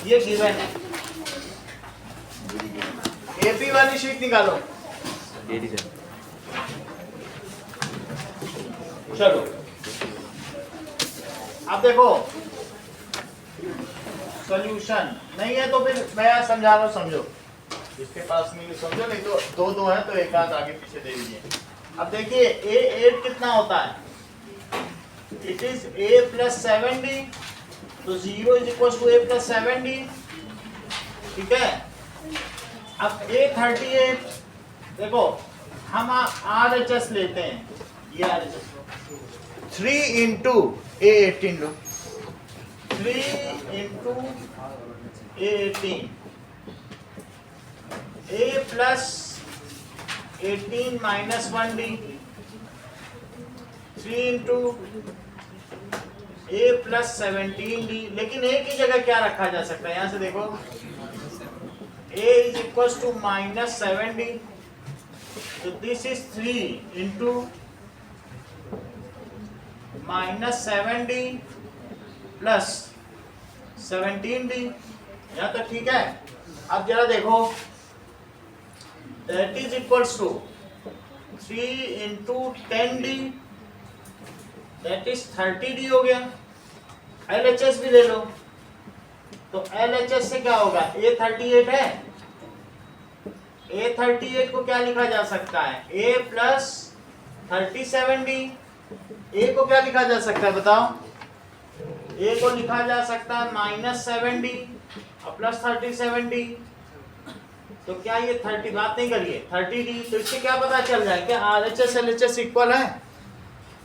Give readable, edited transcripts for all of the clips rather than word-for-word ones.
ये गिवन है। एपी वाली शीट निकालो। चलो अब देखो, सॉल्यूशन नहीं है तो फिर मैं समझा रहा हूं, समझो। जिसके पास नहीं समझो, नहीं तो दो दो है तो एक आध आगे पीछे दे दीजिए। अब देखिए A8 कितना होता है, it is A plus 7D, तो 0 is equal to A plus 7D, ठीक है। अब A38 देखो, हम RHS लेते हैं, ये RHS 3 into A18 low, 3 into A18, A plus 18 minus 1D, 3 into A plus 17D। लेकिन A की जगह क्या रखा जा सकता है, यहां से देखो, A is equal to minus 7D, तो this is 3 into minus 7D plus 17D। यहां तक ठीक है। अब जरा देखो, that is equals to 3 into 10D, that is 30D हो गया। LHS भी ले लो, तो LHS से क्या होगा, A38 है, A38 को क्या लिखा जा सकता है, A प्लस 37D। A को क्या लिखा जा सकता है बताओ, A को लिखा जा सकता है माइनस 7D और प्लस 37D। तो क्या ये 30, बात नहीं करिए, 30D, तो इससे क्या पता चल जाए कि RHS LHS इक्वल है।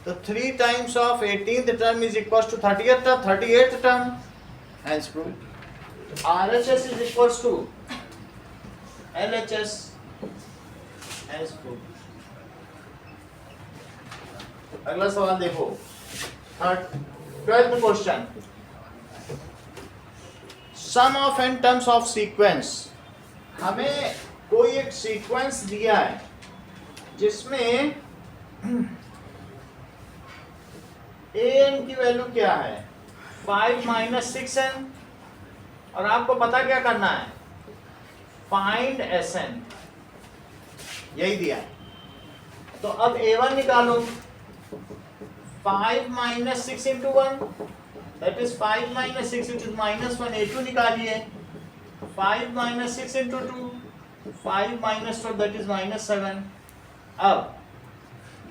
तो 3 times of 18th term is equal to 38th term, hence proved RHS is equal to LHS, hence proved. अगला सवाल देखो, 12th question, sum of n terms of sequence. हमें कोई एक सीक्वेंस दिया है जिसमें an की वैल्यू क्या है, 5 माइनस 6n, और आपको पता क्या करना है, फाइंड Sn, यही दिया है। तो अब a1 निकालो, 5 minus 6 into 1, that is 5 minus 6 into minus 1, a2 निकालिए, 5 minus 6 into 2, 5 minus 2, that is minus 7। अब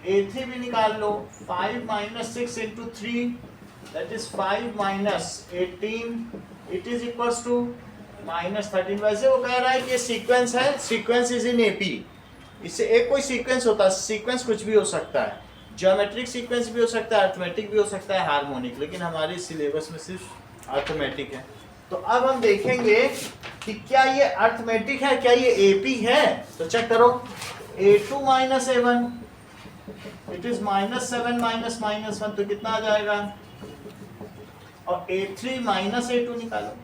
a3 भी निकाल लो, 5 minus 6 into 3, that is 5 minus 18, it is equals to minus 13। वैसे वो कह रहा है कि ये सीक्वेंस है, सीक्वेंस इज इन एपी। इससे एक कोई सीक्वेंस होता है, सीक्वेंस कुछ भी हो सकता है, ज्योमेट्रिक सीक्वेंस भी हो सकता है, अर्थमेटिक भी हो सकता है, हार्मोनिक, लेकिन हमारे सिलेबस में सिर्फ अर्थमेटिक है। तो अब हम देखेंगे कि क्या ये अर्थमेटिक है, क्या ये एपी है। तो चेक करो, a2 minus a1, it is minus 7 minus minus 1, तो कितना आ जाएगा, और a3 माइनस a2 निकालो,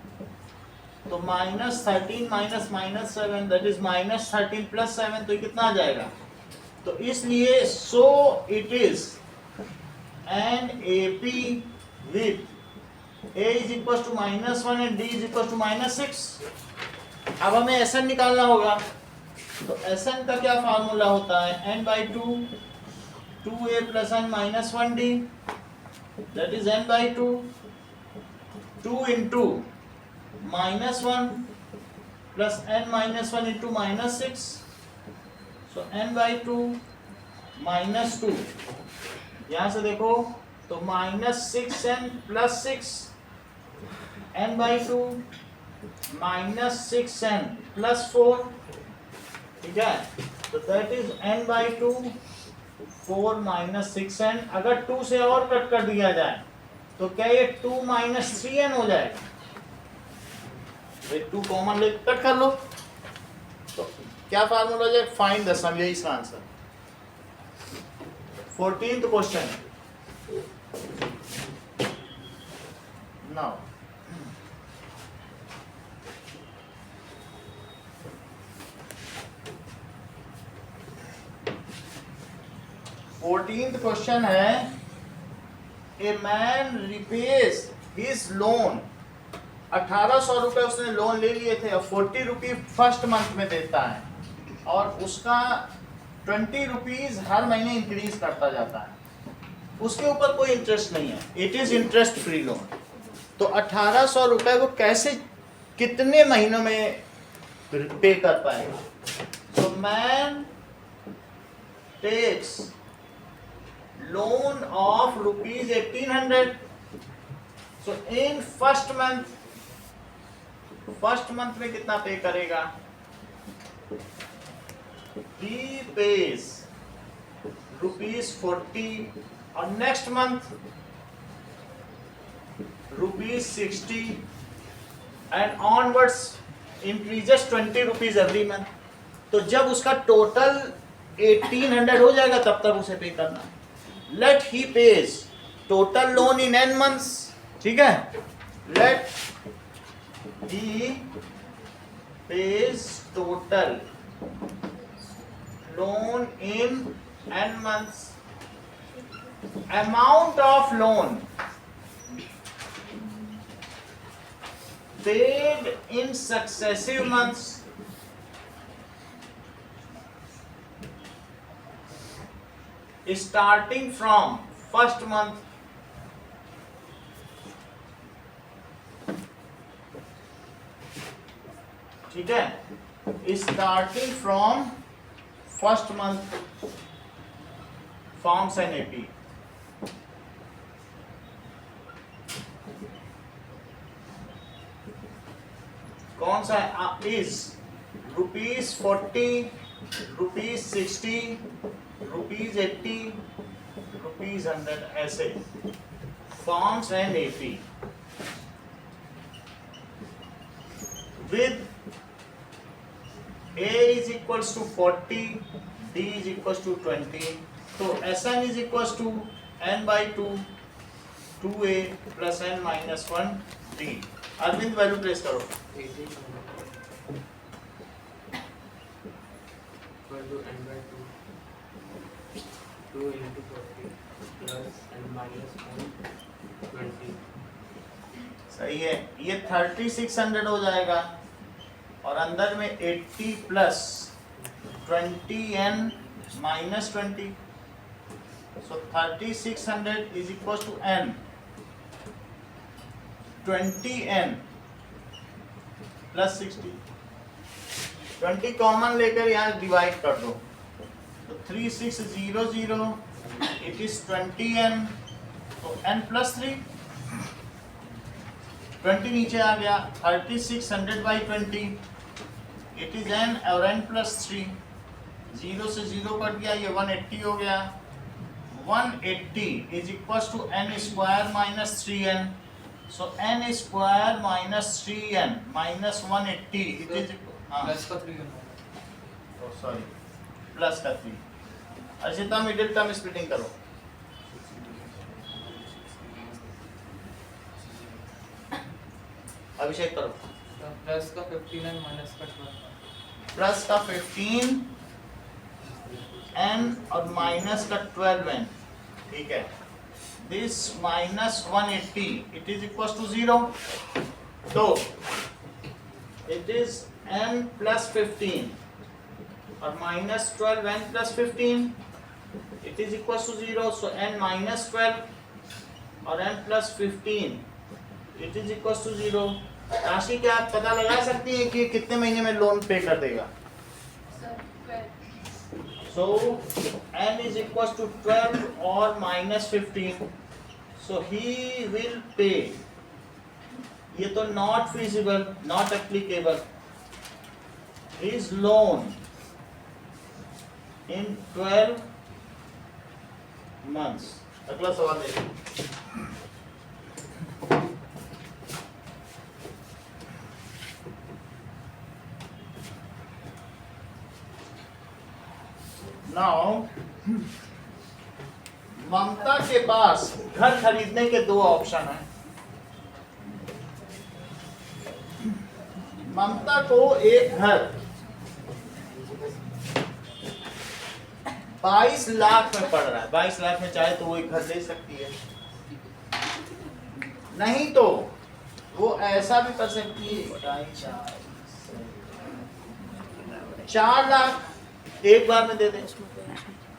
तो minus 13 minus minus 7, that is minus 13 plus 7, तो कितना आ जाएगा। तो इसलिए so it is an AP with a is equal to minus 1 and d is equal to minus 6। अब हमें Sn निकालना होगा, तो Sn का क्या फार्मूला होता है, n by 2, 2a plus n minus 1d, that is n by 2, 2 into minus 1 plus n minus 1 into minus 6, so n by 2 minus 2, यहां से देखो तो minus 6n plus 6, n by 2 minus 6n plus 4, ठीक है। तो that is n by 2 4 minus 6n। अगर 2 से और कट कर दिया जाए तो क्या ये 2 माइनस 3n हो जाएगा, 2 कॉमन ले कट कर लो, तो क्या फार्मूला हो जाए, फाइंड द सम, यही इसका answer. 14th question, now question है, ए मैन रिपेज हिज लोन 1800 रुपये उसने लोन ले लिए थे, और 40 रुपीज फर्स्ट मंथ में देता है, और उसका 20 रुपीज हर महीने इंक्रीज करता जाता है, उसके ऊपर कोई इंटरेस्ट नहीं है, it is interest free loan. तो 1800 रुपये वो कैसे कितने महीनों में पे कर पाएगा? So man takes loan of rupees 1800। So in first month में कितना पे करेगा? he pays rupees 40, और next month rupees 60, and onwards increases 20 rupees every month. तो जब उसका टोटल 1800 हो जाएगा तब तक उसे पे करना। Let he pays total loan in n मंथ्स, ठीक है, let he pays total loan in n months. Amount of loan paid in successive months starting from first month ठीक है, starting from first month forms an AP. कौन सा है? Is rupees 40, rupees 60, rupees 80, rupees 100, ऐसे forms an AP with A is equals to 40, D is equals to 20, तो Sn is equals to n by 2, 2a plus n minus 1 D। Arvind value trace करो। 80 n by 2 into 40 plus n minus 1 20। सही है, ये 3600 हो जाएगा, और अंदर में 80 plus 20n minus 20, so 3600 is equal to n 20n plus 60, 20 common लेकर यहाँ डिवाइड कर दो, तो 3600 इट इज 20n, तो n प्लस 3, 20 नीचे आ गया, 3600 बाई 20 इट इज n, और n प्लस 3, 0 से 0 कट गया, ये 180 हो गया, 180 is equal to n square minus 3n, so n square minus 3n minus 180 it is plus का 3 सॉरी प्लस का 3। अर्षिता मिडिल टर्म स्प्लिटिंग करो। अभिषेक करो। प्लस का 15 एंड माइनस का 12, प्लस का 15 n और माइनस का 12n, ठीक है, this minus 180 it is equal to 0, तो इट इज n प्लस 15 और minus 12n plus 15 it is equal to 0, so n minus 12 और n plus 15 it is equal to 0। राशि क्या आप पता लगा सकती है कि कितने महीने में लोन पे कर देगा? सो n इज इक्वल टू 12 और minus 15, so he will pay, ये तो not feasible, not applicable, his loan in 12 months. अगला सवाल देखिए। नाउ ममता के पास घर खरीदने के दो ऑप्शन हैं। ममता को एक घर 22 लाख में पड़ रहा है, 22 लाख में चाहे तो वो एक घर ले सकती है, नहीं तो वो ऐसा भी कर सकती है 4 लाख एक बार में दे दे,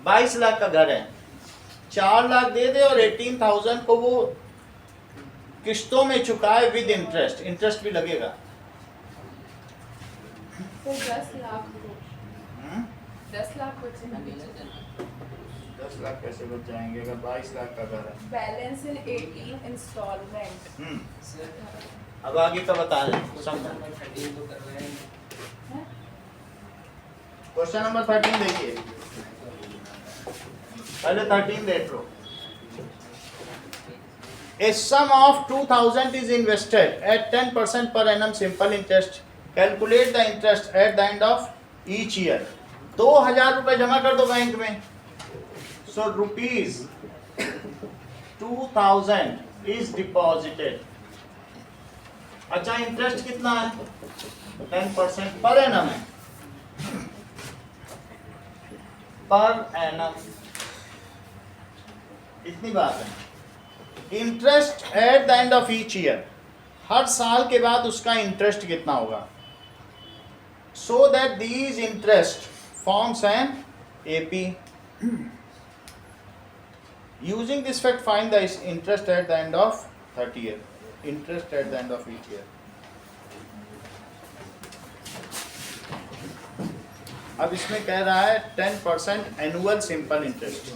22 लाख का घर है, 4 लाख दे दे और 18,000 को वो किस्तों में चुकाए विद इंटरेस्ट, इंटरेस्ट भी लगेगा। तो 10 लाख को हम्म? 10 लाख बचे ना 10 लाख कैसे बच जाएंगे अगर 22 लाख का घर है? Balance in 18 instalment. अब आगे का बता रहे समझा। 13 तो कर रहे हैं। क्वेश्चन नंबर 13 देखिए, पहले 13 देख लो। A sum of 2,000 is invested at 10% per annum simple interest. Calculate the interest at the end of each year. 2,000 रुपए जमा कर दो बैंक में। So rupees 2,000 is deposited. अच्छा इंटरेस्ट कितना है? 10% पर एनम है, पर एनम इतनी बात है। Interest at the end of each year, हर साल के बाद उसका इंटरेस्ट कितना होगा? So that these interest forms an AP. Using this fact find the interest at the end of 30 year, interest at the end of each year. अब इसमें कह रहा है 10% एनुअल सिंपल इंटरेस्ट,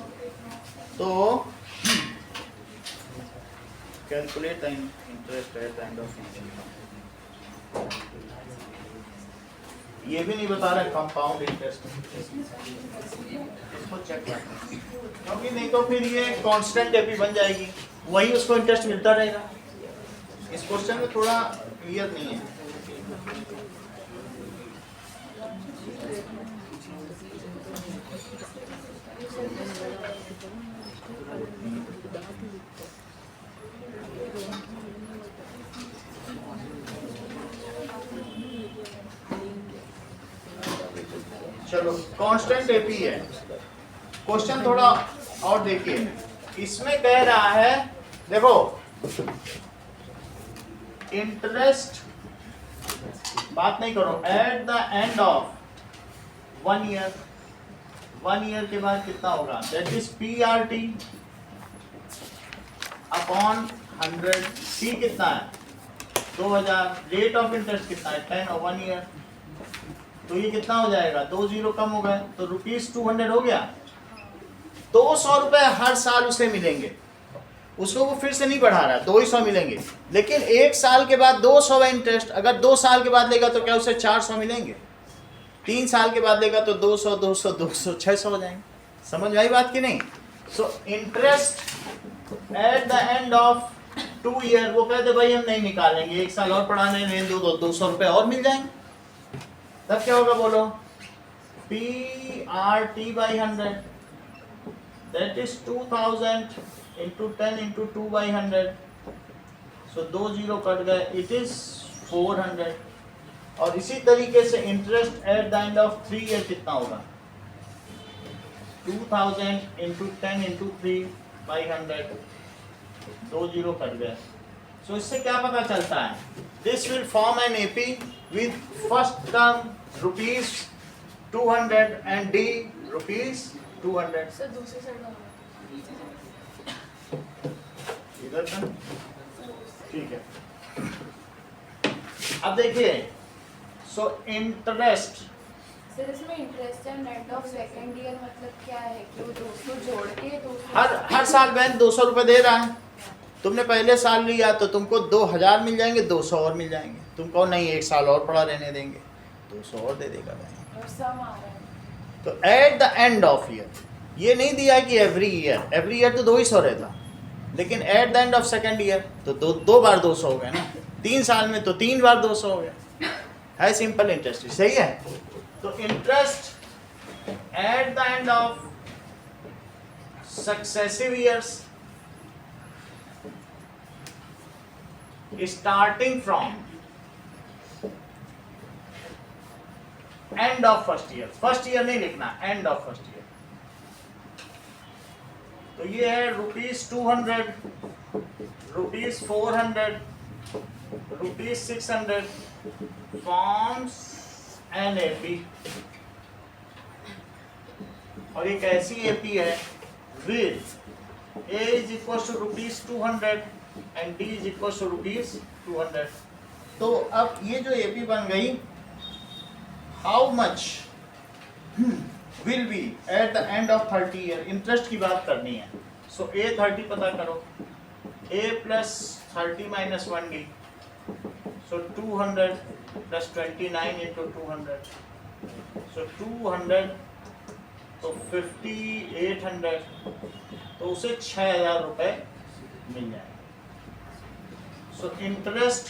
तो calculate the interest at the end of each year. ये भी नहीं बता रहा कंपाउंड इंटरेस्ट, इसको चेक करना, क्योंकि नहीं तो फिर ये कांस्टेंट एपी बन जाएगी, वही उसको इंटरेस्ट मिलता रहेगा। इस क्वेश्चन में थोड़ा क्लियर नहीं है। चलो कांस्टेंट एपी है। क्वेश्चन थोड़ा और देखिए, इसमें कह रहा है देखो इंटरेस्ट, बात नहीं करो, eight the end of 1 year, 1 year के बाद कितना होगा? That is PRT upon 100। C कितना है? 2000। रेट ऑफ इंटरेस्ट कितना है? 10 और 1 ईयर, तो ये कितना हो जाएगा? 2 जीरो कम हो गए, तो ₹200 हो गया। 200 रुपए हर साल उसे मिलेंगे, उसको वो फिर से नहीं बढ़ा रहा, 200 मिलेंगे। लेकिन 1 साल के बाद 200 है इंटरेस्ट, अगर 2 साल के बाद लेगा तो क्या उसे 400 मिलेंगे? 3 साल के बाद लेगा तो 200 200 200 600 हो जाएंगे। समझ में आई बात कि नहीं? So interest at the end of 2 year, वो कहते भाई हम नहीं निकालेंगे, 1 साल और पढ़ाने में दो 200 रुपए और मिल जाएंगे, तब क्या होगा बोलो? PRT by 100, that is 2000 into 10 into 2 by 100, so 2 zero cut गए, it is 400। और इसी तरीके से interest at the end of 3 year कितना होगा? 2000 into 10 into 3 by 100, 2 zero cut गए। सो इससे क्या पता चलता है? This will form an AP with first term ₹200 and D ₹200। Sir दूसरी साइड में इधर का ठीक है। अब देखिए, सो इंटरेस्ट, सर इसमें इंटरेस्ट है नेट ऑफ सेकंड ईयर, मतलब क्या है कि वो 200 जोड़ के 200 हर साल बैंक 200 रुपए दे रहा है। तुमने पहले साल लिया तो तुमको 2000 मिल जाएंगे, 200 और मिल जाएंगे। तुमको नहीं 1 साल और पढ़ा रहने देंगे, 200 और दे देगा बैंक। और सम आ रहा है। तो eight the end of year, ये नहीं दिया कि एवरी ईयर तो 200 रहता, लेकिन eight the end of second year तो दो बार 200 हो गए ना, 3 साल में तो 3 बार 200 हो गया। है सिंपल इंटरेस्ट, सही है। तो interest at the end of successive years starting from end of first year, first year नहीं लिखना, end of first year। तो ये है ₹200, ₹400, ₹600 forms an AP, और एक ऐसी AP है with A is equals to ₹200 and D is equals to ₹200। तो अब ये जो AP बन गई, how much will be at the end of 30 year, interest की बात करनी है। सो A 30 पता करो, A plus 30 minus 1D, so 200 plus 29 into 200, so 200, तो 5800, तो उसे 6000 रुपए मिल जाएगा। So interest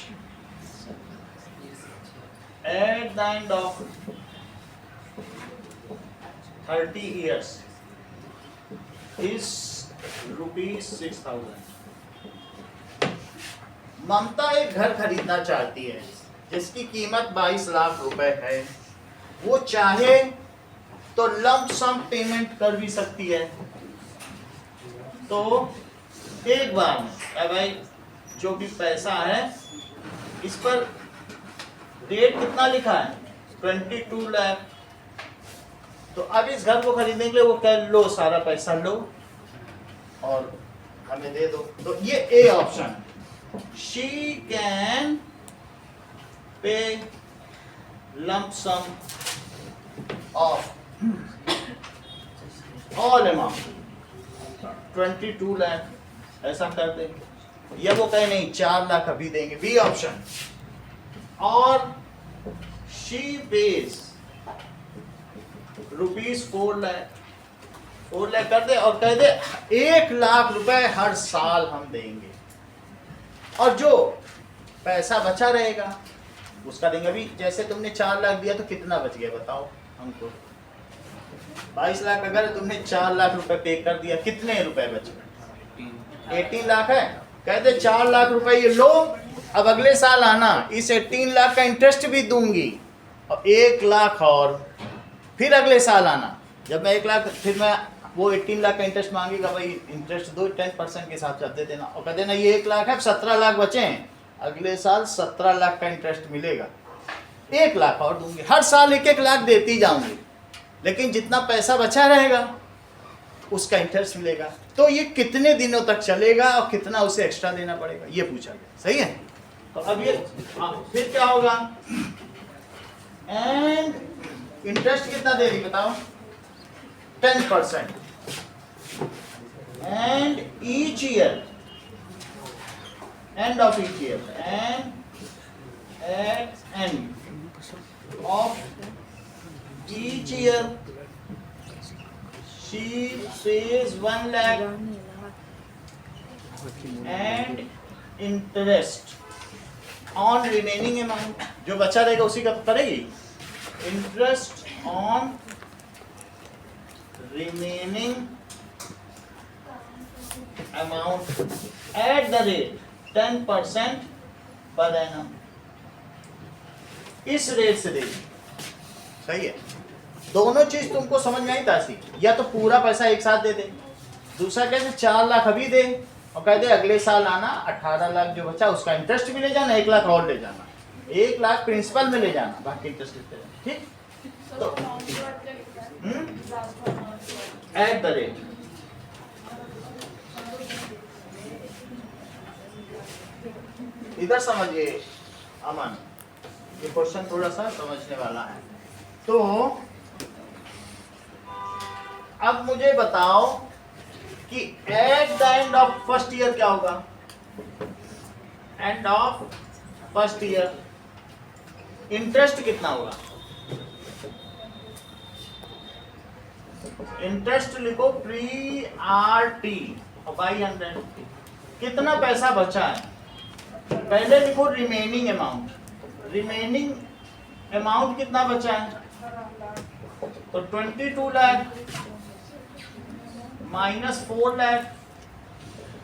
at the end of 30 years is ₹6,000। ममता एक घर खरीदना चाहती है जिसकी कीमत 22 लाख रुपए है। वो चाहे तो लंप सम पेमेंट कर भी सकती है। तो एक बार में भाई जो भी पैसा है इस पर रेट कितना लिखा है, 22 लाख। तो अब इस घर को खरीदने के लिए वो कह लो सारा पैसा लो और हमें दे दो। तो ये a option, she can pay lump sum of all amount 22 lakh, ऐसा कर दे। या वो कहे नहीं 4 लाख अभी देंगे, बी ऑप्शन। और शी पेज ₹4 लाख, 4 लाख कर दे और कह दे 1 लाख रुपए हर साल हम देंगे, और जो पैसा बचा रहेगा उसका देंगे। अभी जैसे तुमने 4 लाख दिया तो कितना बच गया बताओ हमको। 22 लाख अगर तुमने 4 लाख रुपए पे कर दिया, कितने रुपए बच गए? 18 लाख है। कहते 4 लाख रुपए ये लो, अब अगले साल आना, इस 18 लाख का इंटरेस्ट भी दूंगी और 1 लाख और फिर अगले साल आना। जब मैं 1 लाख, फिर मैं वो 18 लाख का इंटरेस्ट मांगेगा, भाई इंटरेस्ट दो 10% के हिसाब से दे देना, और कह देना ये 1 लाख है, 17 लाख बचे हैं, अगले साल 17 लाख का इंटरेस्ट मिलेगा, 1 लाख और दूंगी, हर साल 1-1 लाख देती जाऊंगी, लेकिन जितना पैसा बचा रहेगा उसका इंटरेस्ट मिलेगा। तो ये कितने दिनों तक चलेगा और कितना उसे एक्स्ट्रा देना पड़ेगा, ये पूछा गया। सही है। तो अब ये फिर क्या होगा, एंड इंटरेस्ट कितना दे रही बताओ, 10%, and each year, and of each year, and at end of each year she pays 1 lakh and interest on remaining amount, जो बचा रहेगा उसी का करेगी, interest on remaining amount at the rate 10% per annum, इस रेट से देगी। सही है। दोनों चीज तुमको समझ में आई तासी, या तो पूरा पैसा एक साथ दे दे, दूसरा कैसे 4 लाख अभी दे और कह दे अगले साल आना, 18 लाख जो बचा उसका इंटरेस्ट भी ले जाना, 1 लाख और ले जाना, 1 लाख प्रिंसिपल में ले जाना, बाकी इंटरेस्ट लेते जाना। ठीक। तो एट द रेट, इधर समझिए अमन, ये क्वेश्चन थोड़ा सा समझने वाला है। तो अब मुझे बताओ कि eight the end of first year क्या होगा, end of first year interest कितना होगा, इंटरेस्ट लिखो प्री आरटी बाई 100, कितना पैसा बचा है, पहले लिखो रिमेनिंग अमाउंट, रिमेनिंग अमाउंट कितना बचा है, तो 22 lakh minus 4 lakh,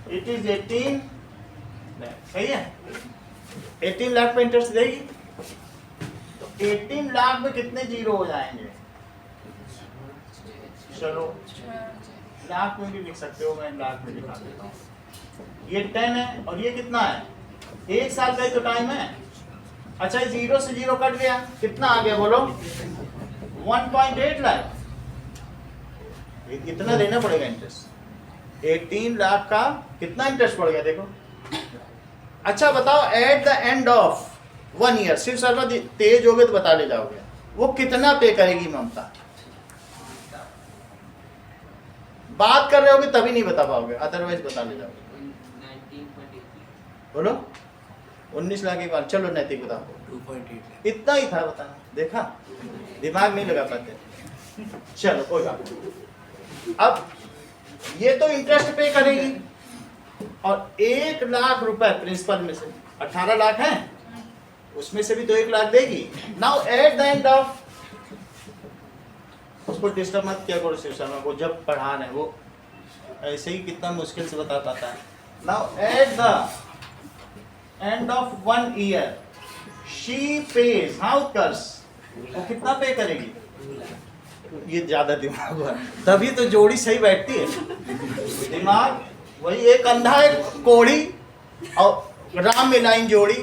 it is 18 lakh. सही है। 18 लाख पे इंटरेस्ट देगी, तो 18 लाख में कितने जीरो हो जाएंगे, चलो लाख में भी लिख सकते हो, मैं लाख में लिखा देता हूँ। ये 10 है और ये कितना है 1 साल का ही तो टाइम है। अच्छा 0 से 0 कट गया, कितना आ गया बोलो? 1.8 लाख। कितना देना पड़ेगा इंटरेस्ट? 18 लाख का कितना इंटरेस्ट पड़ गया देखो। अच्छा बताओ eight the end of 1 year, सिर्फ सर्वा तेज हो गए तो बता ले जाओगे, वो कितना पे करेगी ममता? बात कर रहे होगे तभी नहीं बता पाओगे, अदरवाइज बता ले जाओगे। 19.83 बोलो 19 लाख एक बार। चलो नैतिक बताओ। 2.8 इतना ही था, बताना। देखा, दिमाग नहीं लगा पाते। चलो कोई बात नहीं। अब ये तो इंटरेस्ट पे करेगी और 1 लाख रुपए प्रिंसिपल में से 18 लाख है, उसमें से भी तो 1 लाख देगी। Now at the end of, उसको डिस्टर्ब मत किया करो शिव शर्मा को, जब पढ़ा रहे वो ऐसे ही कितना मुश्किल से बता पाता है। Now at the end of 1 year she pays, how curse, वो कितना पे करेगी? ये ज्यादा दिमाग हुआ, तभी तो जोड़ी सही बैठती है। दिमाग वही, एक अंधा एक कोढ़ी और राम में लाइन जोड़ी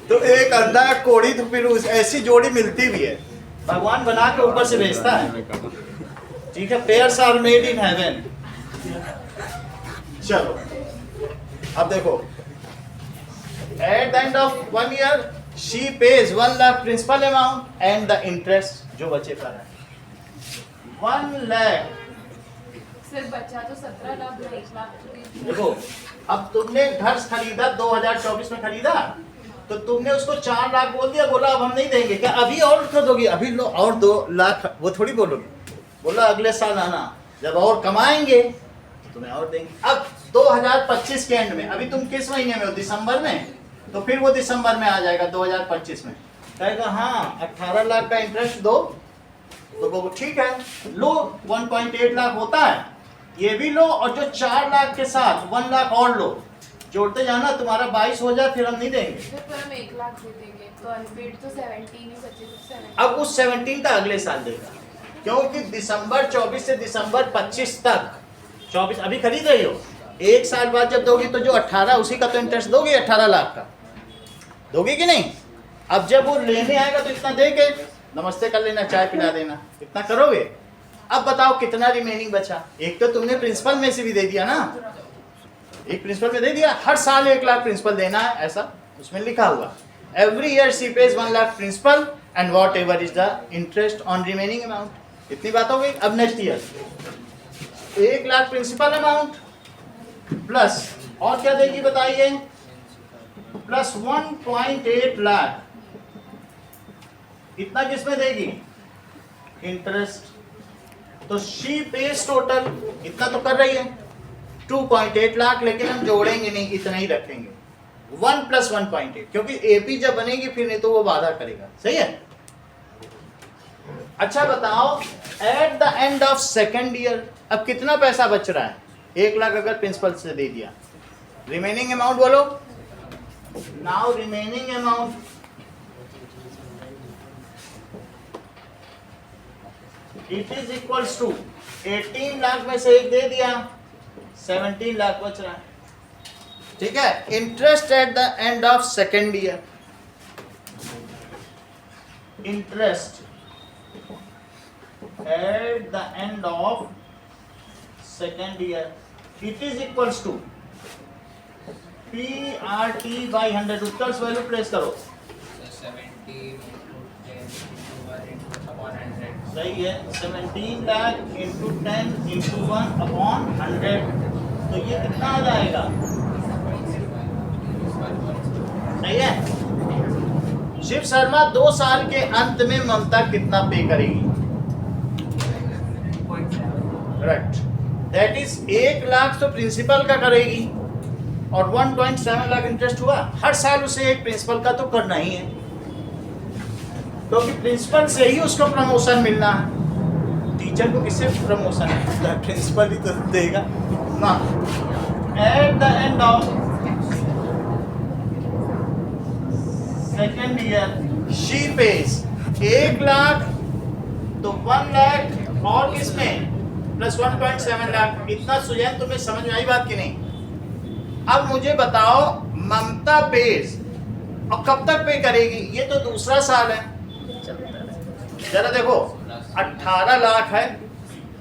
तो एक अंधा एक कोढ़ी, तो फिर उस ऐसी जोड़ी मिलती भी है, भगवान बना के ऊपर से भेजता है। ठीक है, pairs are made in heaven. चलो अब देखो, at the end of 1 year she pays 1 lakh principal amount and the interest जो बचे का है 1 लाख। सिर्फ बचा तो 17 लाख में 1 लाख तो दे दिया। देखो अब तुमने घर खरीदा 2024 में खरीदा, तो तुमने उसको 4 लाख बोल दिया, बोला अब हम नहीं देंगे, क्या अभी और कर दोगी? अभी लो और 2 लाख, वो थोड़ी बोलोगे, बोला अगले साल आना, जब और कमाएंगे तो तुम्हें और देंगे। अब 2025 के एंड में, अभी तुम किस महीने में हो? दिसंबर में, तो फिर वो दिसंबर में आ जाएगा 2025 में, कहेगा हाँ 18 लाख का इंटरेस्ट दो, तो वो ठीक है लो, 1.8 लाख होता है, ये भी लो, और जो 4 लाख के साथ 1 लाख और लो, जोड़ते जाना, तुम्हारा 22 हो जाए, फिर हम नहीं देंगे। फिर हम 1 लाख दे देंगे, तो अनपेड तो 17 ही बचे, तो 17। अब उस 17 का अगले साल देगा, क्योंकि दिसंबर 24 से दिसंबर 25 तक, 24 अभी खरीद रही हो, 1 साल बाद जब दोगी तो जो 18 उसी का तो इंटरेस्ट दोगी, 18 लाख का दोगी कि नहीं? अब जब वो लेने आएगा तो इतना दे के नमस्ते कर लेना, चाय पिला देना, इतना करोगे। अब बताओ कितना रिमेनिंग बचा? एक तो तुमने प्रिंसिपल में से भी दे दिया ना, एक प्रिंसिपल में दे दिया, हर साल 1 लाख प्रिंसिपल देना है, ऐसा उसमें लिखा हुआ। Every year she pays 1 lakh principal and whatever is the interest on remaining amount. इतनी बात हो गई। अब next year 1 lakh principal amount plus और क्या देगी बताइए? प्लस 1.8 लाख। इतना किसमें देगी? इंटरेस्ट। तो शी पेज टोटल इतना तो कर रही है 2.8 लाख, लेकिन हम जोड़ेंगे नहीं, इतना ही रखेंगे 1 + 1.8, क्योंकि एपी जब बनेगी फिर नहीं तो वो वादा करेगा। सही है। अच्छा बताओ eight the end of 2nd year अब कितना पैसा बच रहा है? 1 लाख अगर प्रिंसिपल से दे दिया, रिमेनिंग अमाउंट बोलो। Now remaining amount it is equals to 18 lakh में से 1 दे दिया, 17 लाख बच रहा है। ठीक है। Interest at the end of 2nd year, interest at the end of 2nd year it is equals to PRT/100। Utkarsh value place करो। 70 × 10 सही है। 17 लाख इंटू 10 इंटू 1/100, तो ये कितना आ जाएगा? सही है। शिव शर्मा 2 साल के अंत में ममता कितना पे करेगी? करेक्ट। दैट इज 1 लाख तो प्रिंसिपल का करेगी और 1.7 लाख इंटरेस्ट हुआ। हर साल उसे एक प्रिंसिपल का तो करना ही है, क्योंकि प्रिंसिपल से ही उसको प्रमोशन मिलना है। टीचर को किससे प्रमोशन है? प्रिंसिपल ही तो देगा ना। Eight the end of 2nd year she pays 1 lakh, तो 1 लाख और किसमें प्लस 1.7 लाख। इतना सुजैन तुम्हें समझ में आई बात की नहीं? अब मुझे बताओ ममता पेज और कब तक पे करेगी? ये तो दूसरा साल है, जरा देखो 18 लाख है,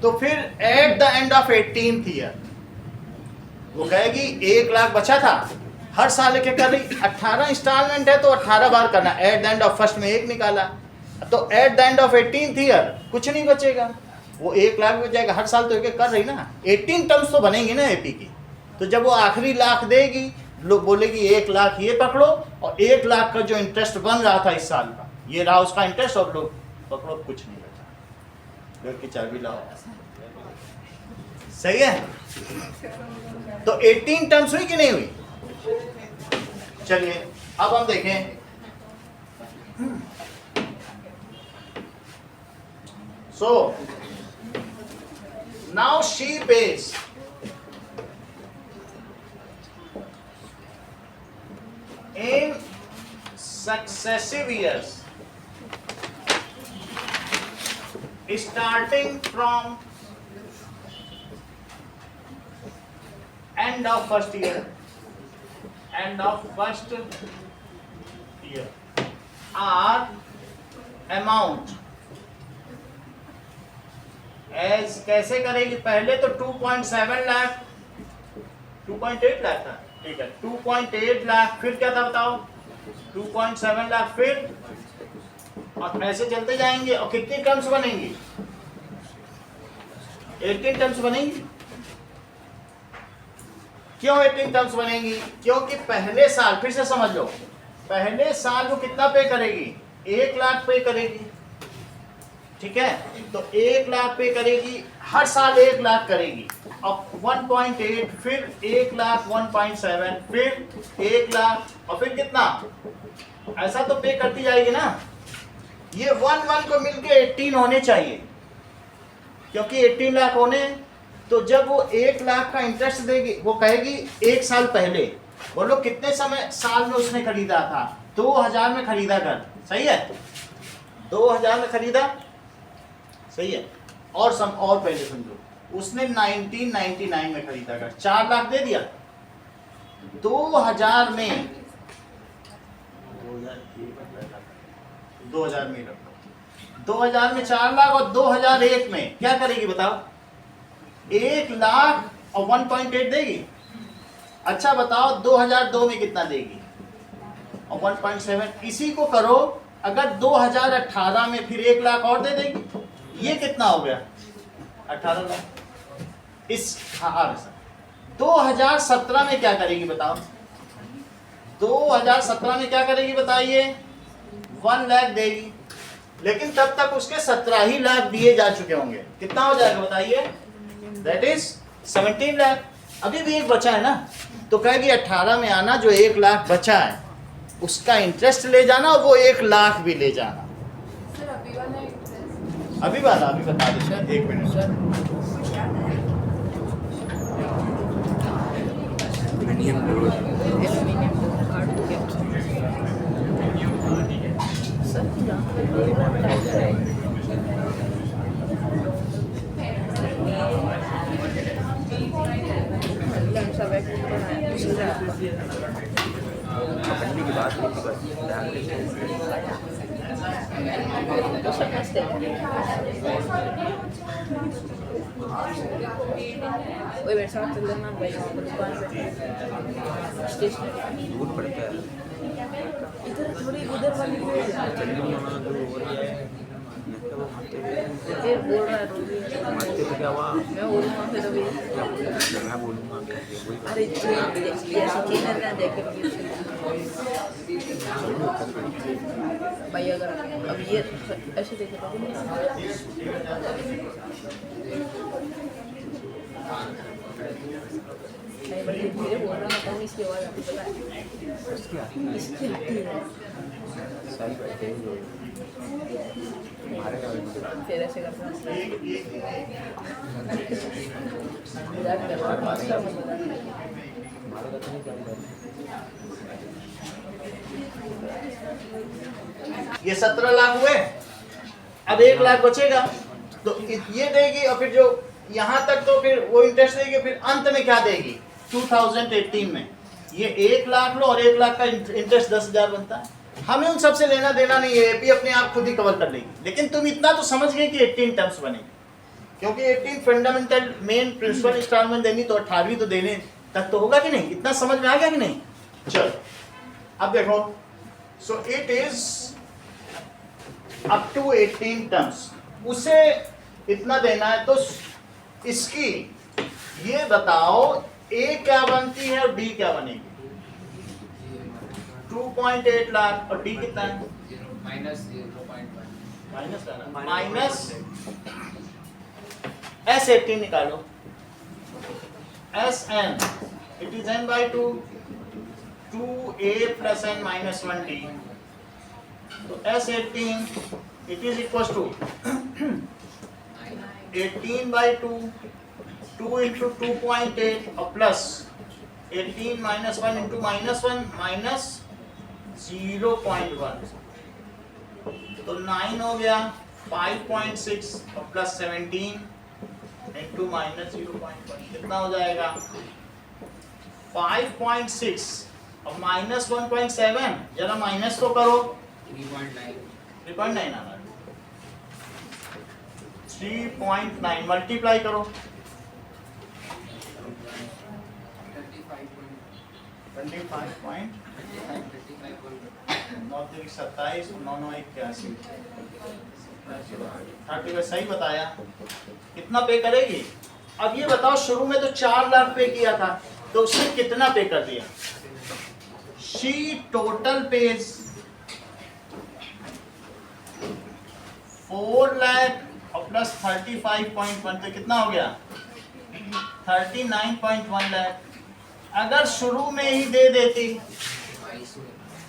तो फिर eight the end of 18th year वो कहेगी 1 लाख बचा था, हर साल लेके कर रही, 18 इंस्टॉलमेंट है तो 18 बार करना, eight the end of first में 1 निकाला, तो eight the end of 18th year कुछ नहीं बचेगा, वो 1 लाख बच जाएगा, हर साल तो एक कर रही ना, 18 टर्म्स तो बनेंगी ना एपी की। तो जब वो आखिरी लाख देगी, लोग बोलेगी 1 लाख ये पकड़ो, और 1 लाख का जो इंटरेस्ट बन रहा था इस साल का, ये रहा उसका इंटरेस्ट, और लोग पकड़ो कुछ नहीं बचा, घर की चाबी लाओ। सही है? तो 18 टर्म्स हुई कि नहीं हुई? चलिए अब हम देखें, so now she pays in successive years starting from end of first year are amount as कैसे करेगी? पहले तो 2.7 लाख 2.8 लाख था, ठीक है, 2.8 लाख, फिर क्या था बताओ? 2.7 लाख, फिर और ऐसे चलते जाएंगे, और कितनी टर्म्स बनेंगी? 18 टर्म्स बनेंगी। क्यों 18 टर्म्स बनेंगी? क्योंकि पहले साल, फिर से समझ लो, पहले साल वो कितना पे करेगी? 1 लाख पे करेगी, ठीक है, तो 1 लाख पे करेगी, हर साल 1 लाख करेगी, अब 1.8, फिर 1 लाख, 1.7, फिर 1 लाख, और फिर कितना? ऐसा तो पे करती जाएगी ना। ये 1 को मिलके 18 होने चाहिए, क्योंकि 18 लाख होने, तो जब वो 1 लाख का इंटरेस्ट देगी, वो कहेगी 1 साल पहले, बोलो कितने साल में उसने खरीदा था? 2000 में खरीदा घर, सही है, 2000 में खरीदा, सही है, और पहले समझो, उसने 1999 में खरीदा घर, 4 लाख दे दिया, 2000 में 2000 में रखो, 2000 में 4 लाख, और 2001 में क्या करेगी बताओ? 1 लाख और 1.8 देगी। अच्छा बताओ 2002 में कितना देगी? और 1.7, इसी को करो, अगर 2018 में फिर 1 लाख और दे देगी, ये कितना हो गया? 18 लाख। इस 2017 में क्या करेगी बताओ? 2017 में क्या करेगी बताइए? 1 लाख देगी, लेकिन तब तक उसके 17 ही लाख दिए जा चुके होंगे, कितना हो जाएगा बताइए? That is 17 lakh. अभी भी एक बचा है ना, तो कहेगी 18 में आना, जो 1 लाख बचा है उसका इंटरेस्ट ले जाना, और वो 1 लाख भी ले जाना। सर अभी वाला इंटरेस्ट? अभी वाला अभी बता दे सर, 1 मिनट सर। पढ़ने की बात नहीं थी, ध्यान वही मेरे साथ चल देना भाई, दुकान पे स्टेशनरी दूर पड़ता है, इधर थोड़ी उधर वाली पे जल्दी में आना दूर हो रहा है। ये बोल रहा है रोजी मारते तो क्या हुआ? मैं बोलूँगा फिर अभी क्या बोलूँगा? मैं बोलूँगा वही अरे ऐसे चैनल ना देख भाई, अगर अब ये ऐसे देख नहीं बल्कि धीरे बोल रहा मैं कहूँ, इसकी आवाज़ आपको पता है, इसकी आती है सारी बैठे मारेगा फिर ऐसे करना मारेगा तो नहीं क्या? ये 17 लाख हुए, अब 1 लाख बचेगा, तो ये देगी, और फिर जो यहाँ तक तो फिर वो इंटरेस्ट देगी, फिर अंत में क्या देगी? 2018 में ये 1 लाख लो और 1 लाख का इंटरेस्ट 10,000 बनता है। हमें उन सबसे लेना देना नहीं है, एपी अपने आप खुद ही कवर कर लेगी। लेकिन तुम इतना तो समझ गए कि 18 टर्म्स बनेगी, क्योंकि 18 फंडामेंटल मेन प्रिंसिपल इंस्टॉलमेंट देनी तो 18वीं तो देने तक तो होगा कि नहीं। इतना समझ में आ गया कि नहीं। चलो अब देखो, so it is up to 18 terms, उसे इतना देना है। तो इसकी ये बताओ ए क्या बनती है और बी क्या बनेगी। 2.8 लाख और डी कितना है, माइनस 0.1 माइनस S18 निकालो, Sn it is n by 2, 2a plus n minus 1d, तो S18 it is equal to 18 by 2, 2 into 2.8 और plus 18 minus 1 into minus 1 minus 0.1, तो 9 हो गया, 5.6 और प्लस 17 into minus 0.1 कितना हो जाएगा 5.6 और माइनस 1.7, जरा माइनस तो करो, 3.9 आ रहा है, 3.9 मल्टीप्लाई करो, 27, 981, 30 सही बताया। कितना पे करेगी। अब ये बताओ, शुरू में तो 4 लाख पे किया था, तो उसने कितना पे कर दिया। शी टोटल पेज 4 लाख और प्लस 35.1, तो कितना हो गया 39.1 लाख। अगर शुरू में ही दे देती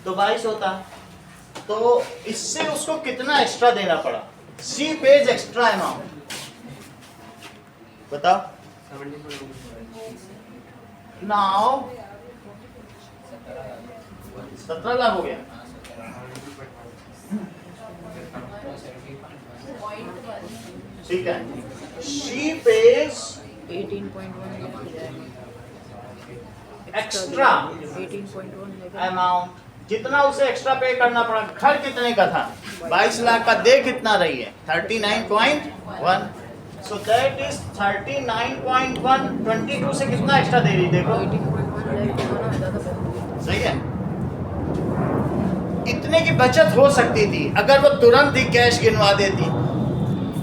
तो 22 होता, तो इससे उसको कितना एक्स्ट्रा देना पड़ा। सी पेज एक्स्ट्रा अमाउंट बताओ। नाउ 17 लाख हो गया, ठीक है। शी पेज 18.1 एक्स्ट्रा 18.1 अमाउंट, जितना उसे एक्स्ट्रा पे करना पड़ा। घर कितने का था 22 लाख का, दे कितना रही है 39.1, सो दैट इज 39.1, 22 से कितना एक्स्ट्रा दे रही देखो, 18.1 सही है। इतने की बचत हो सकती थी अगर वो तुरंत ही कैश गिनवा देती,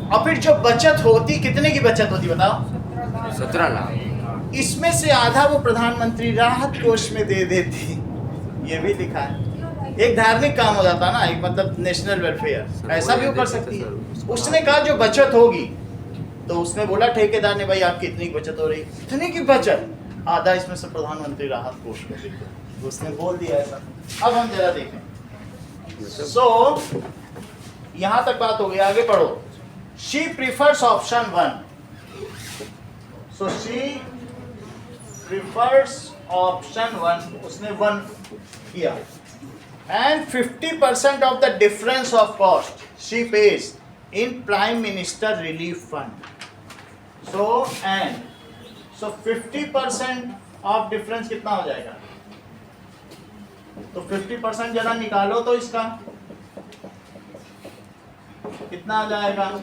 और फिर जो बचत होती, कितने की बचत होती बताओ 17 लाख। इसमें से आधा वो प्रधानमंत्री राहत कोष में दे देती, ये भी लिखा है। एक धार्मिक काम हो जाता ना, एक मतलब नेशनल वेलफेयर, ऐसा भी वो कर सकती है। उसने कहा जो बचत होगी, तो उसने बोला ठेकेदार ने, भाई आपकी इतनी बचत हो रही, इतनी की बचत, आधा इसमें से प्रधानमंत्री राहत कोष में दे दो, उसने बोल दिया ऐसा। अब हम जरा देखें। सो यहां तक बात हो गई, आगे पढ़ो। She prefers option 1, so she prefers option 1, उसने 1 किया, and 50% of the difference of cost she page in prime minister relief fund. So 50% of difference कितना हो जाएगा, तो 50% जरा निकालो तो इसका कितना आ जाएगा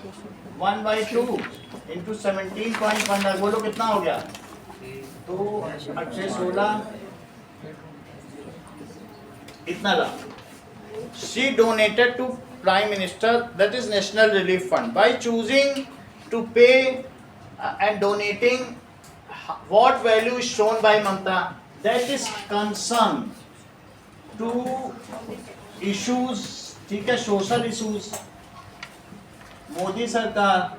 1/2 इंटू 17.1, बोलो कितना हो गया, तो 816 इतना lakh. She donated to prime minister, that is national relief fund, by choosing to pay and donating what value is shown by Mamta, that is concern to issues, ठीक है, सोशल इश्यूज, मोदी सरकार,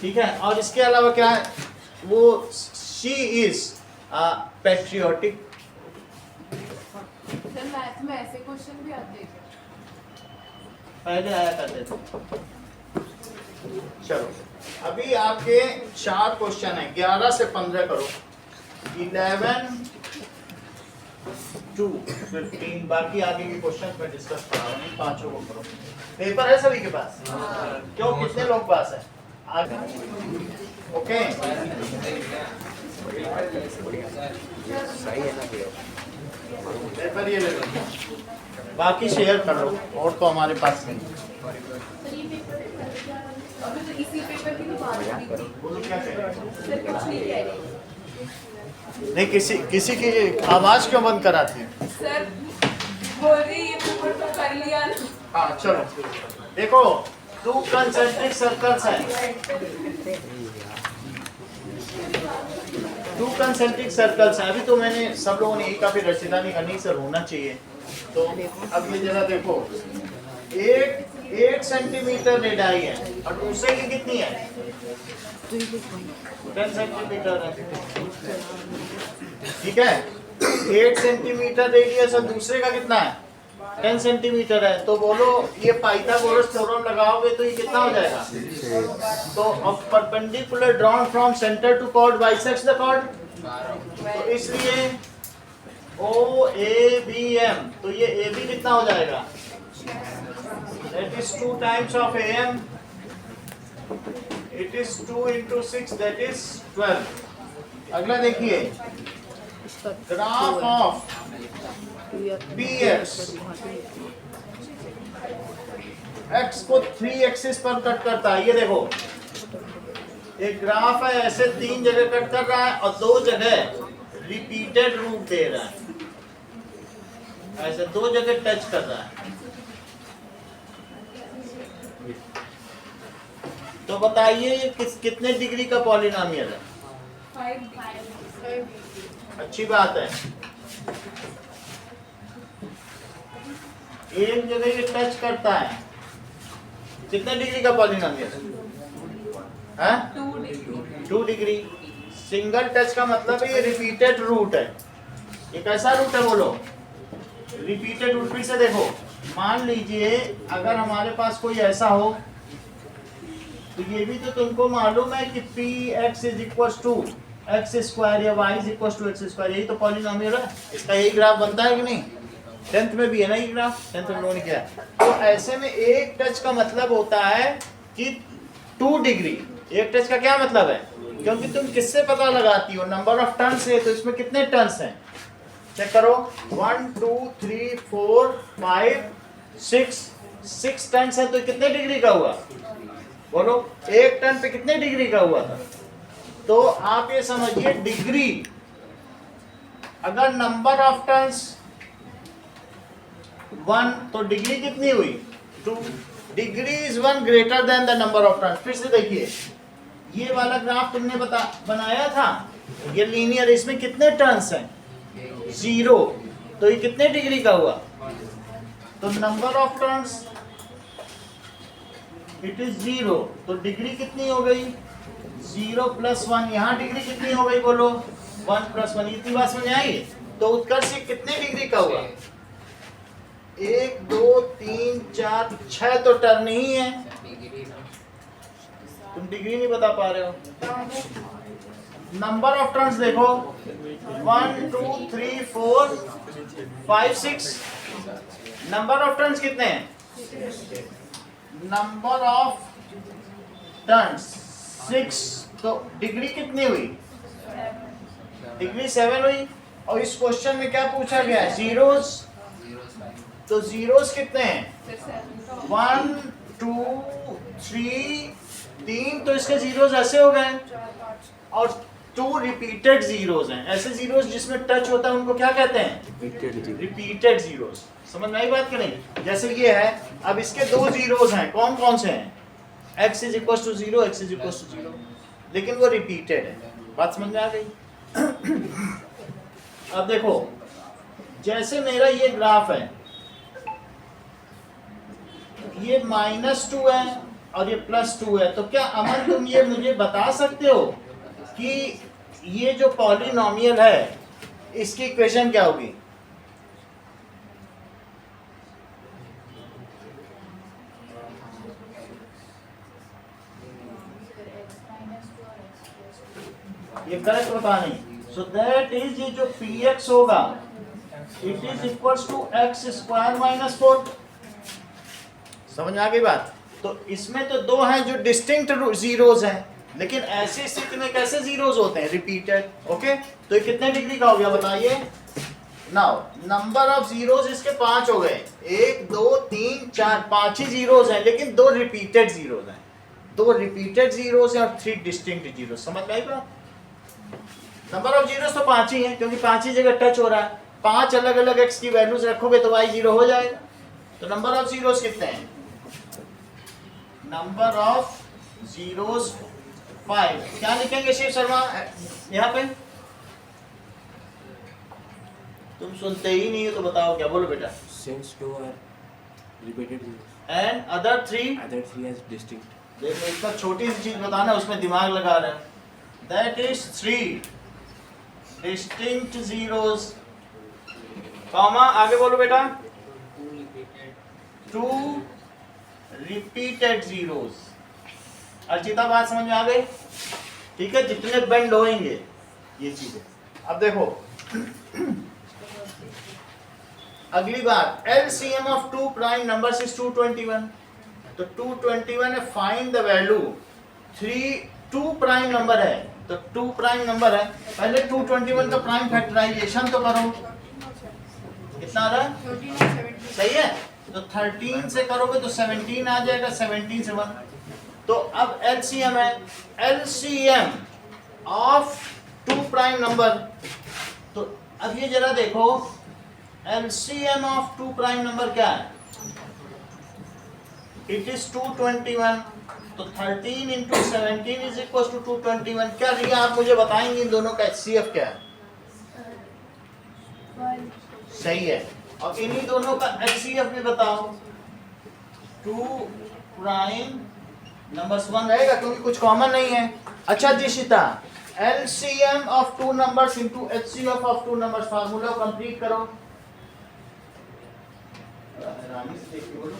ठीक है। और इसके अलावा क्या है, वो she is patriotic. Sir math में ऐसे क्वेश्चन भी आते हैं क्या? पहले आया करते थे। चलो अभी आपके 4 क्वेश्चन है, 11 से 15 करो, 11 to 15, बाकी आगे के क्वेश्चन में डिस्कस करा रहा हूँ, 5 को करो। पेपर है सभी के पास, क्यों कितने लोग पास है आगे, ओके सही है ना भैया। पेपर ये ले लो, बाकी शेयर कर लो, और तो हमारे पास नहीं। अभी तो इसी पेपर की तो बात मजाक हुई करो। थी। बोलो क्या कह रहे हो? सर कुछ नहीं कह रही। नहीं, किसी की आवाज क्यों बंद कराती है? सर बोल रही ये पेपर तो कर लिया ना। हाँ चलो, देखो 2 कंसेंट्रिक सर्कल्स हैं, 2 कंसेंट्रिक सर्कल्स हैं। अभी तो मैंने सब लोगों ने यही काफी रचीदानी करनी सर होना चाहिए। तो अब ये जरा देखो, एक सेंटीमीटर रेडियाई है और दूसरे की कितनी है? 10 सेंटीमीटर है, ठीक है। 8 सेंटीमीटर रेडियस और दूसरे का कितना है? 10 सेंटीमीटर है। तो बोलो ये पाइथागोरस थ्योरम लगाओगे तो ये कितना हो जाएगा? तो अब perpendicular drawn from centre to chord bisects the chord, तो इसलिए OABM, तो ये AB कितना हो जाएगा? That is 2 times of AM. It is 2 into 6, that is 12. अगला देखिए, ग्राफ ऑफ BX X को 3 एक्सिस पर कट करता है। ये देखो एक ग्राफ है, ऐसे 3 जगह कट कर रहा है और 2 जगह रिपीटेड रूप दे रहा है, ऐसे 2 जगह टच कर रहा है। तो बताइए ये कितने डिग्री का पॉलिनोमियल है? 5 अच्छी बात है, एक जगह ये टच करता है, कितने डिग्री का पॉलिनोमियल है? 2 डिग्री। सिंगल टच का मतलब है ये रिपीटेड रूट है। ये कैसा रूट है बोलो? Repeated root. फिर से देखो, मान लीजिए अगर हमारे पास कोई ऐसा हो, तो ये भी तो तुमको मालूम है कि px is equal to x square या y is equal to x square, यही तो पॉलिनोमियल है। इसका यही ग्राफ बनता है कि नहीं? 10th में भी है ना ये ग्राफ, 10th में लोगों ने किया। तो ऐसे में एक टच का मतलब होता है कि 2 डिग्री। एक टच का क्या मतलब है? क्योंकि तुम किससे पता लगाती हो? नंबर ऑफ टर्न्स है, तो इसमें कितने टर्न्स हैं? चेक करो, 1 2 3 4 5 6 टर्न्स है, तो कितने डिग्री का हुआ बोलो? एक टर्न पे कितने डिग्री का हुआ था? तो आप ये समझिए, डिग्री अगर नंबर ऑफ टर्न्स 1, तो डिग्री कितनी हुई? 2। Degree is 1 greater than the number of turns. फिर से देखिए, ये वाला ग्राफ तुमने बनाया था, ये लीनियर, इसमें कितने टर्न्स हैं? 0। तो ये कितने डिग्री का हुआ? तो number of turns it is 0, तो डिग्री कितनी हो गई? 0 + 1। यहाँ डिग्री कितनी हो गई बोलो? 1 + 1। इतनी बात समझ आई? तो उत्कर्ष कितने डिग्री का हुआ? 1 2 3 4 6 तो टर्न ही है। तुम डिग्री नहीं बता पा रहे हो। नंबर ऑफ टर्न्स देखो, 1 2 3 4 5 6। नंबर ऑफ टर्न्स कितने हैं? Number of turns 6। तो डिग्री कितनी हुई? डिग्री 7 हुई। और इस क्वेश्चन में क्या पूछा गया है? जीरोस। तो जीरोस कितने हैं? 1 2 3 3। तो इसके जीरोस ऐसे हो गए, और 2 रिपीटेड जीरोस हैं। ऐसे जीरोस जिसमें टच होता है उनको क्या कहते हैं? Repeated zeros. समझ में आई बात कि नहीं? जैसे ये है, अब इसके 2 जीरोस हैं, कौन कौन से हैं? x is equal to 0, x is equal to 0, लेकिन वो रिपीटेड है। बात समझ में आ गई? अब देखो, जैसे मेरा ये ग्राफ है, ये -2 है और ये +2 है, तो क्या अमन तुम ये मुझे बता सकते हो कि ये जो पॉलिनोमियल है इसकी इक्वेशन क्या होगी? ये करेक्ट बता नहीं। सो दैट इज, ये जो px होगा it is equal to x² - 4। समझ में आ गई बात? तो इसमें तो 2 हैं जो डिस्टिंक्ट जीरोस हैं, लेकिन ऐसी स्थिति में कैसे जीरोस होते हैं? रिपीटेड। ओके, तो ये कितने डिग्री का हो गया बताइए? नाउ नंबर ऑफ जीरोस इसके 5 हो गए, 1 2 3 4, 5 ही जीरोस हैं, लेकिन 2 रिपीटेड जीरोस हैं, 2 रिपीटेड जीरोस हैं और 3 डिस्टिंक्ट जीरोस। समझ में आई बात? नंबर ऑफ जीरोस तो 5 ही हैं, क्योंकि 5 ही जगह टच हो रहा है। 5 अलग अलग एक्स की वैल्यूज रखोगे तो y 0 हो जाएगा। तो नंबर ऑफ जीरोस कितने हैं? Number of zeros 5। क्या लिखेंगे शिव शर्मा यहाँ पे? तुम सुनते ही नहीं हो तो बताओ क्या, बोलो बेटा। Since 2 are repeated zeros, and other 3, other 3 as distinct. देखो इसका छोटी सी चीज बताना, उसमें दिमाग लगा रहे हैं। That is 3 distinct zeros, comma आगे बोलो बेटा, 2 रिपीटेड जीरोस। अर्चिता बात समझ में आ गई? ठीक है, जितने बेंड होंगे ये चीजें। अब देखो अगली बात, LCM of 2 prime numbers is 221। तो 221 है, find the value 2 prime number है, तो 2 प्राइम नंबर है, पहले 221 का प्राइम फैक्टराइजेशन तो करो। कितना आ रहा है? 13 और 17। सही है, तो 13 से करोगे तो 17 आ जाएगा, 17 से 1। तो अब LCM है, LCM ऑफ 2 प्राइम नंबर। तो अब ये जरा देखो, LCM ऑफ 2 प्राइम नंबर क्या है? It is 221। तो 13 इंटू 17 इज इक्वल टू 221। क्या रिया आप मुझे बताएंगे इन दोनों का HCF क्या है? सही है, और इन्हीं दोनों का HCF भी बताओ। 2 प्राइम नंबर्स 1 रहेगा क्योंकि कुछ कॉमन नहीं है। अच्छा Dishita, LCM of 2 numbers into HCF of 2 numbers, formula complete करो। रानी से देख के बोलो,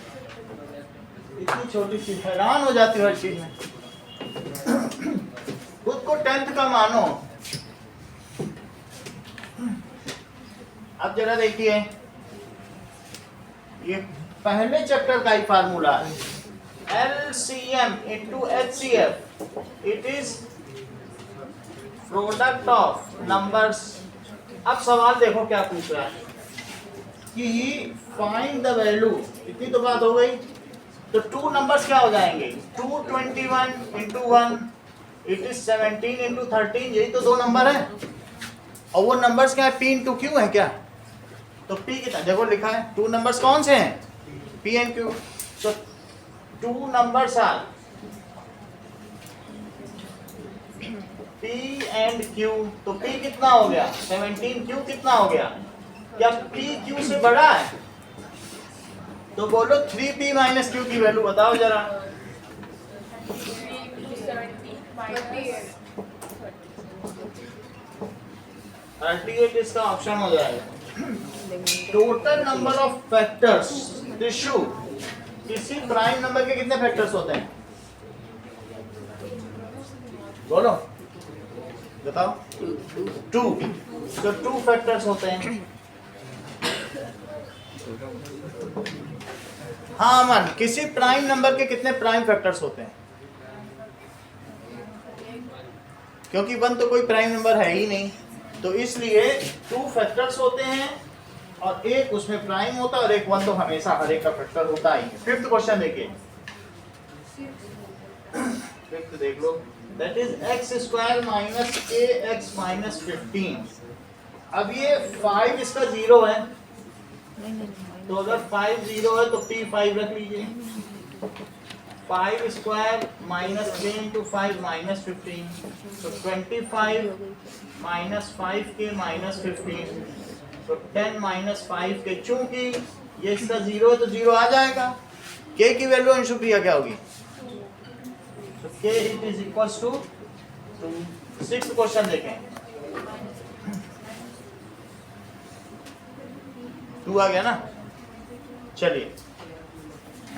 इतनी छोटी चीज हैरान हो जाती है हर चीज में। खुद को 10th का मानो। अब जरा देखिए, ये पहले चैप्टर का ही फार्मूला है, LCM into HCF, it is product of numbers. अब सवाल देखो क्या पूछ रहा है कि फाइंड द वैल्यू, इतनी तो बात हो गई। तो 2 नंबर्स क्या हो जाएंगे? 221 इंटू 1, इट इज 17 इंटू 13, यही तो 2 नंबर है। और वो नंबर्स क्या है? P इंटू Q है क्या? तो P कितना देखो लिखा है, 2 नंबर्स कौन से हैं? P and Q। तो 2 numbers are P and Q। तो P कितना हो गया? 17, Q कितना हो गया? क्या P Q से बड़ा है? तो बोलो 3P माइनस Q की वैल्यू बताओ जरा। 38 इसका ऑप्शन हो जाएगा। Total number of factors tissue, किसी प्राइम नंबर के कितने फैक्टर्स होते हैं? बोलो बताओ। 2। तो 2 फैक्टर्स होते हैं। हाँ अमन, किसी प्राइम नंबर के कितने प्राइम फैक्टर्स होते हैं? क्योंकि 1 तो कोई प्राइम नंबर है ही नहीं, तो इसलिए 2 फैक्टर्स होते हैं और एक उसमें प्राइम होता है और एक 1 तो हमेशा हर एक का फैक्टर होता ही है। 5th क्वेश्चन देखिए, 5th देख लो, that is x² minus kx minus 15। अब ये 5 इसका 0 है, तो अगर 5 0 है तो P5 रख लीजिए। 5² माइनस k इंटू 5 माइनस 15, तो 25 माइनस 5k माइनस 15, तो 10 माइनस 5k। चूंकि ये इसका 0 है तो 0 आ जाएगा। k की वैल्यू अंशुप्रिया क्या होगी? तो k it is equals to 2। 6th question देखें, 2 आ गया ना। चलिए,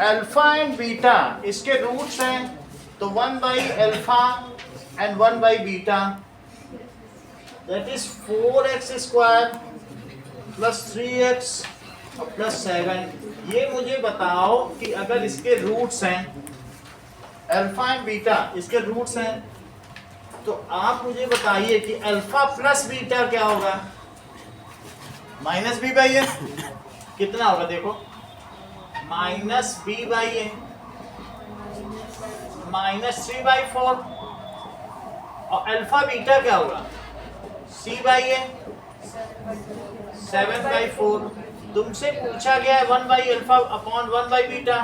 अल्फा एंड बीटा इसके रूट्स हैं, तो 1 by alpha and 1 by beta, that is 4x² plus 3x और प्लस 7। ये मुझे बताओ कि अगर इसके रूट्स हैं, अल्फा एंड बीटा इसके रूट्स हैं, तो आप मुझे बताइए कि अल्फा प्लस बीटा क्या होगा? माइनस बी बाई ए कितना होगा देखो, minus b by a minus 3/4 और अल्फा बीटा क्या होगा, सी बाई ए 7/4। तुमसे पूछा गया है 1/अल्फा अपॉन 1/बीटा।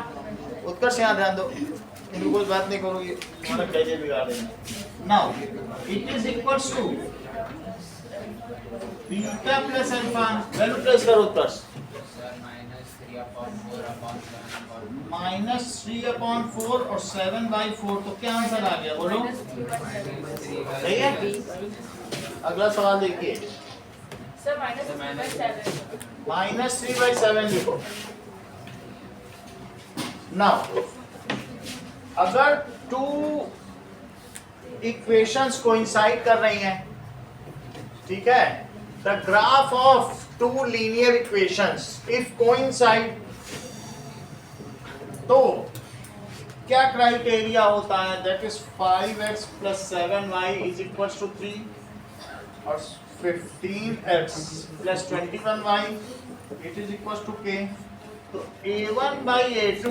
उत्कर्ष यहाँ ध्यान दो, इनको कोई बात नहीं करोगे, तुम्हारा कैसे बिगाड़ देंगे। Now it is equals to beta plus alpha, value plus करो उत्कर्ष, -3/4 और 7/4। तो क्या आंसर आ गया बोलो, सही है। अगला सवाल देखिए, सर -3/7 लिखो। नाउ अगर टू इक्वेशंस कोइंसाइड कर रही हैं, ठीक है, the graph of two linear equations if coincide, तो क्या क्राइटेरिया होता है, दैट इज 5x + 7y = 3 और 15x + 21y = k। तो a1/a2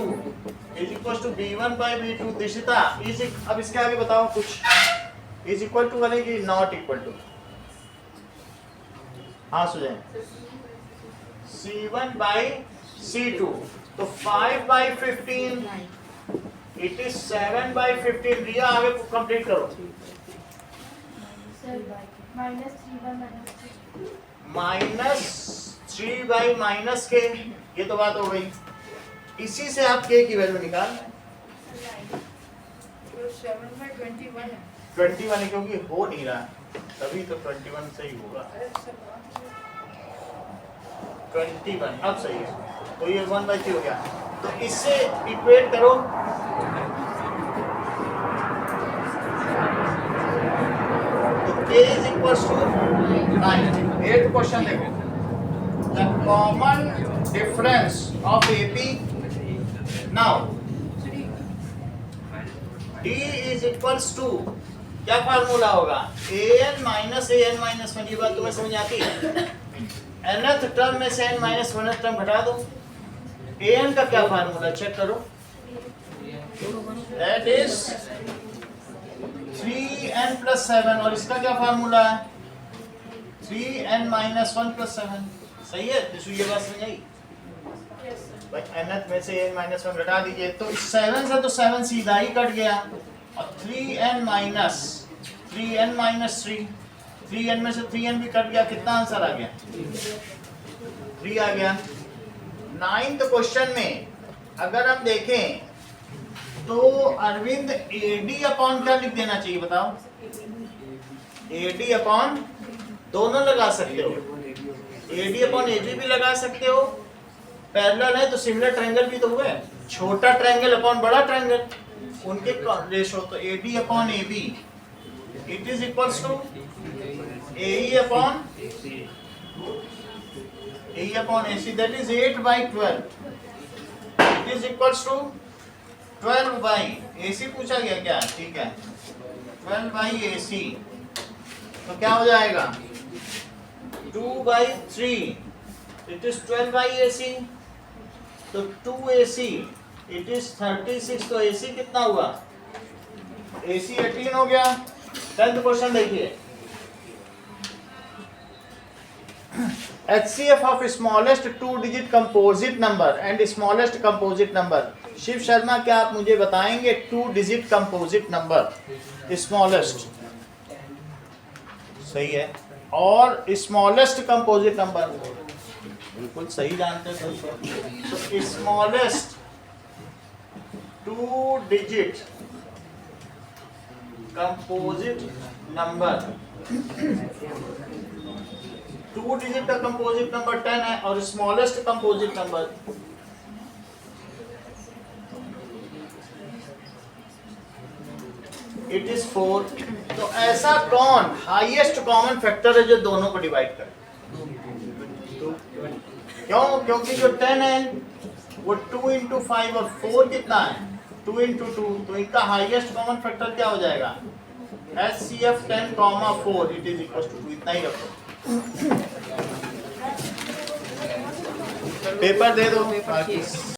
= b1/b2। दिशिता इज, अब इसके आगे बताओ कुछ, इज इक्वल टू बनेगी नॉट इक्वल टू, हाँ सुजैन, c1/c2। तो 5/15 इट इज 7/15। रिया आगे कंप्लीट करो, -3/-k, ये तो बात हो गई। इसी से आप k की वैल्यू निकाल, 21 है क्योंकि हो नहीं रहा, तभी तो 21 सही होगा। 21 अब सही है, तो ये 1/3 हो गया। तो इससे इक्वेट करो, तो k = 9। 8th क्वेश्चन देखो, the common difference of AP, now D = क्या फार्मूला होगा, an - an-1। ये बात तुम्हें समझ आती है, nth टर्म में से n-1th टर्म घटा दो। an का क्या फार्मूला चेक करो, दैट इज 3n + 7, और इसका क्या फार्मूला है, 3n - 1 + 7। सही है, तो ये बात समझ आई भाई, nth में से n-1 घटा दीजिए, तो इस 7 से तो 7 सीधा ही कट गया, और 3n - 3, 3n में से 3n भी कट गया, कितना आंसर आ गया, 3 आ गया। 9th क्वेश्चन में अगर हम देखें तो अरविंद AD अपॉन क्या लिख देना चाहिए बताओ, AD अपॉन दोनों लगा सकते हो, AD अपॉन AB भी लगा सकते हो, पैरेलल है तो सिमिलर ट्रायंगल भी तो हुए, छोटा ट्रायंगल अपॉन बड़ा ट्रायंगल, उनके रेशो, तो AD upon AB it is equals to AE upon AC, that is 8/12। It is equals to 12/AC पूछा गया क्या, ठीक है, 12/AC। तो क्या हो जाएगा, 2/3 इट इज 12/AC, तो 2AC इट इज 36। तो AC कितना हुआ, AC 18 हो गया। 10th क्वेश्चन देखिए, HCF of smallest 2-digit composite number and smallest composite number। Shiv Sharma क्या आप मुझे बताएंगे 2-digit composite number smallest, सही है, और smallest composite number, बिल्कुल सही जानते हैं। तो smallest 2-digit composite number, 2 digit का कंपोजिट नंबर 10 है, और smallest composite number it is 4। तो ऐसा कौन हाईएस्ट कॉमन फैक्टर है जो दोनों को डिवाइड करे, क्यों, क्योंकि जो 10 है वो 2 × 5 और 4 कितना है 2 × 2, तो इनका हाईएस्ट कॉमन फैक्टर क्या हो जाएगा, HCF 10, 4 it is equal to 2। इतना ही रखो। पेपर पेपर दे दो पेपर बाकी चाहिए।